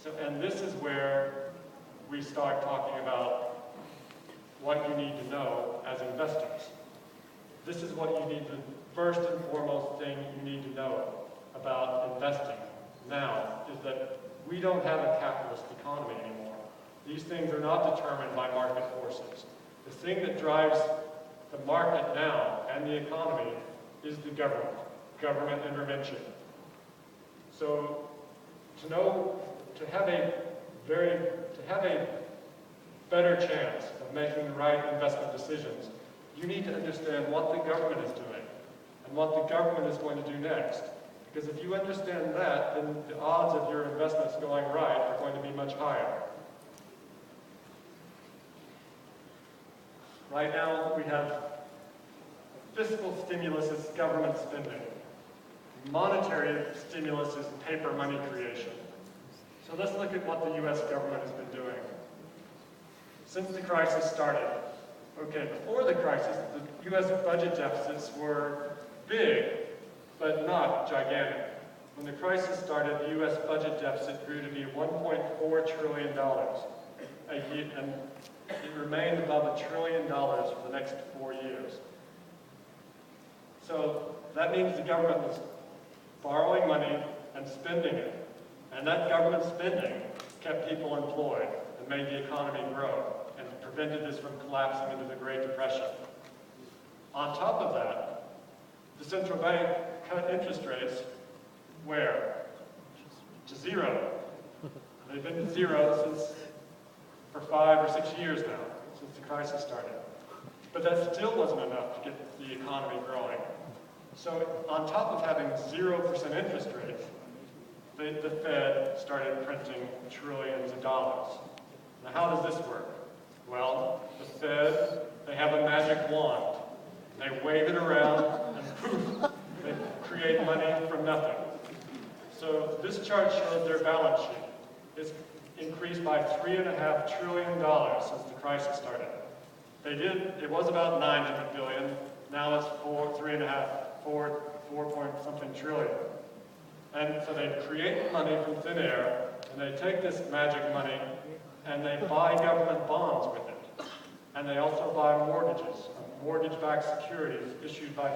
And this is where we start talking about what you need to know as investors. This is what you need to, first and foremost thing you need to know about investing now, is that we don't have a capitalist economy anymore. These things are not determined by market forces. The thing that drives the market now and the economy is the government intervention. So to have a better chance of making the right investment decisions, you need to understand what the government is doing and what the government is going to do next. Because if you understand that, then the odds of your investments going right are going to be much higher. Right now, we have fiscal stimulus is government spending. Monetary stimulus is paper money creation. So let's look at what the U.S. government has been doing. Since the crisis started, before the crisis, the U.S. budget deficits were big, but not gigantic. When the crisis started, the U.S. budget deficit grew to be $1.4 trillion a year, and it remained above $1 trillion for the next 4 years. So that means the government was borrowing money and spending it. And that government spending kept people employed and made the economy grow and prevented this from collapsing into the Great Depression. On top of that, the central bank cut interest rates where? To zero. They've been to zero for 5 or 6 years now, since the crisis started. But that still wasn't enough to get the economy growing. So on top of having 0% interest rates, the Fed started printing trillions of dollars. Now how does this work? Well, the Fed, they have a magic wand. They wave it around and poof, they create money from nothing. So this chart shows their balance sheet. It's increased by $3.5 trillion since the crisis started. It was about 900 billion, now it's 4 point something trillion. And so they create money from thin air, and they take this magic money, and they buy government bonds with it. And they also buy mortgages, mortgage-backed securities issued by